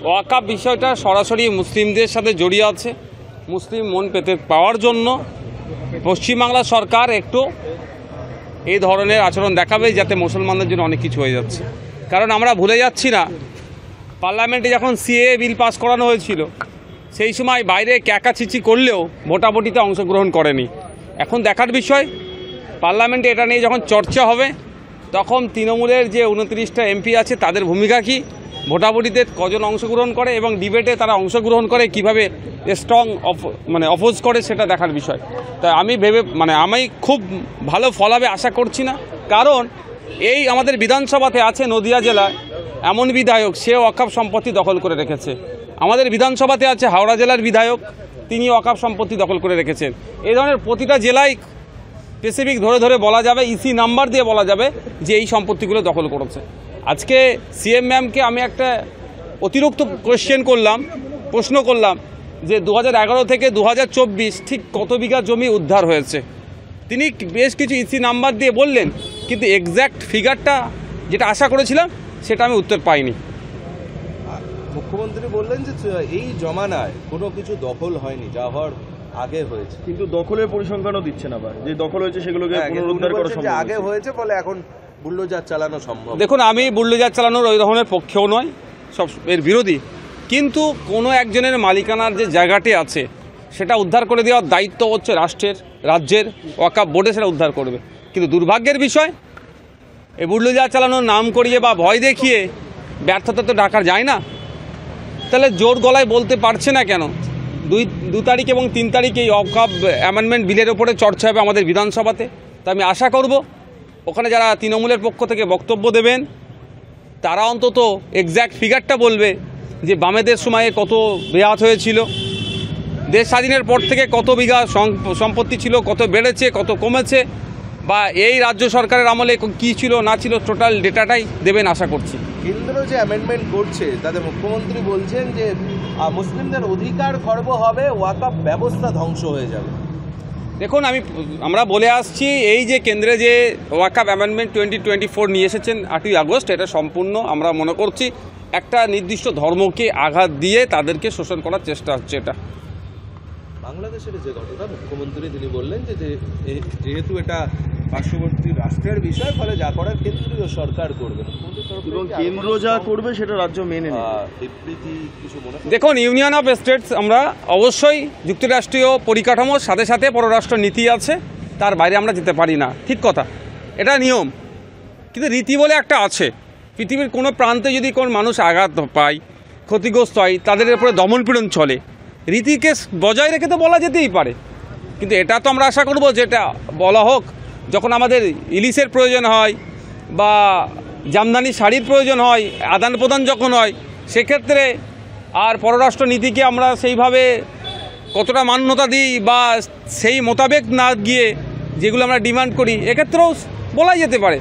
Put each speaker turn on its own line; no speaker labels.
ওয়াকফ বিষয়টা সরাসরি মুসলিমদের সাথে জড়িয়ে আছে। মুসলিম মন পেতে পাওয়ার জন্য পশ্চিমবাংলা সরকার একটু এই ধরনের আচরণ দেখাবে, যাতে মুসলমানদের জন্য অনেক কিছু হয়ে যাচ্ছে। কারণ আমরা ভুলে যাচ্ছি না, পার্লামেন্টে যখন সিএএ বিল পাস করানো হয়েছিল সেই সময় বাইরে ক্যাকাচিচি করলেও ভোটাভুটিতে অংশগ্রহণ করেনি। এখন দেখার বিষয়, পার্লামেন্টে এটা নিয়ে যখন চর্চা হবে তখন তৃণমূলের যে 29টা এমপি আছে তাদের ভূমিকা কী, ভোটাভুটিতে কজন অংশগ্রহণ করে এবং ডিবেটে তারা অংশগ্রহণ করে কিভাবে স্ট্রং অপোজ করে, সেটা দেখার বিষয়। তাই আমি খুব ভালো ফল হবে আশা করছি না। কারণ এই আমাদের বিধানসভাতে আছে নদিয়া জেলায় এমন বিধায়ক, সে ওয়াকফ সম্পত্তি দখল করে রেখেছে। আমাদের বিধানসভাতে আছে হাওড়া জেলার বিধায়ক, তিনি ওয়াকফ সম্পত্তি দখল করে রেখেছেন। এই ধরনের প্রতিটা জেলায় স্পেসিফিক ধরে ধরে বলা যাবে, ইসি নাম্বার দিয়ে বলা যাবে যে এই সম্পত্তিগুলো দখল করেছে। আজকে সিএম ম্যামকে আমি একটা অতিরিক্ত প্রশ্ন করলাম যে 2011 থেকে 2024 ঠিক কত বিঘা জমি উদ্ধার হয়েছে। তিনি বেশ কিছু ইসি নাম্বার দিয়ে বললেন, কিন্তু এক্স্যাক্ট ফিগারটা যেটা আশা করেছিলাম সেটা আমি উত্তর পাইনি।
মুখ্যমন্ত্রী বললেন যে এই জমানায় কোনো কিছু দখল হয়নি, যা হওয়ার আগে হয়েছে,
কিন্তু দখলের পরিসংখ্যানও দিচ্ছেন আবার, যে দখল হয়েছে সেগুলোকে পুনরুদ্ধার করা সম্ভব।
আগে হয়েছে বলে এখন বুল্ডোজার চালানো সম্ভব।
দেখুন, আমি বুল্ডোজার চালানোর ওই ধরনের পক্ষেও নয়, সব এর বিরোধী। কিন্তু কোনো একজনের মালিকানার যে জায়গাটি আছে সেটা উদ্ধার করে দেওয়ার দায়িত্ব হচ্ছে রাজ্যের ওয়াকফ বোর্ডে, সেটা উদ্ধার করবে। কিন্তু দুর্ভাগ্যের বিষয়, এই বুল্ডোজার চালানোর নাম করিয়ে বা ভয় দেখিয়ে ব্যর্থতা তো ঢাকা যায় না। তাহলে জোর গলায় বলতে পারছে না কেন? 2 তারিখ এবং 3 তারিখে এই ওয়াকফ অ্যামেন্ডমেন্ট বিলের ওপরে চর্চা হবে আমাদের বিধানসভাতে। তা আমি আশা করব ওখানে যারা তৃণমূলের পক্ষ থেকে বক্তব্য দেবেন তারা অন্তত এক্স্যাক্ট ফিগারটা বলবে যে বামেদের সময়ে কত বেয়াত হয়েছিল, দেশ স্বাধীনের পর থেকে কত বিঘা সম্পত্তি ছিল, কত বেড়েছে, কত কমেছে, বা এই রাজ্য সরকারের আমলে কী ছিল না ছিল, টোটাল ডেটাটাই দেবেন আশা করছি।
কেন্দ্র যে অ্যামেন্ডমেন্ট করছে তাতে মুখ্যমন্ত্রী বলছেন যে মুসলিমদের অধিকার খর্ব হবে, ওয়াকফ ব্যবস্থা ধ্বংস হয়ে যাবে।
দেখুন, আমরা বলে আসছি, এই যে কেন্দ্রে যে ওয়াকফ অ্যামেন্ডমেন্ট 2024 নিয়ে এসেছেন 8ই আগস্ট, এটা সম্পূর্ণ আমরা মনে করছি একটা নির্দিষ্ট ধর্মকে আঘাত দিয়ে তাদেরকে শোষণ করার চেষ্টা হচ্ছে। এটা
বাংলাদেশের যে ঘটনা, মুখ্যমন্ত্রী তিনি বললেন যে যেহেতু এটা পার্শ্ববর্তী রাষ্ট্রের বিষয়, ফলে যা করার কেন্দ্রীয় সরকার করবে
এবং কেন্দ্র যা করবে সেটা রাজ্য মেনে নেবে।
দেখুন, ইউনিয়ন অফ স্টেটস আমরা অবশ্যই যুক্তরাষ্ট্রীয় পরিকাঠামোর সাথে সাথে পররাষ্ট্র নীতি আছে, তার বাইরে আমরা যেতে পারি না, ঠিক কথা, এটা নিয়ম। কিন্তু রীতি বলে একটা আছে। পৃথিবীর কোনো প্রান্তে যদি কোনো মানুষ আঘাত পায়, ক্ষতিগ্রস্ত হয়, তাদের উপরে দমনপীড়ন চলে, রীতিকে বজায় রেখে তো বলা যেতেই পারে। কিন্তু এটা তো আমরা আশা করব যে এটা বলা হোক যখন আমাদের ইলিশের প্রয়োজন হয় বা জামদানি শাড়ির প্রয়োজন হয়, আদান প্রদান যখন হয়, সেক্ষেত্রে আর পররাষ্ট্র নীতিকে আমরা সেইভাবে কতটা মান্যতা দিই বা সেই মোতাবেক না গিয়ে যেগুলো আমরা ডিমান্ড করি, এক্ষেত্রেও বলা যেতে পারে।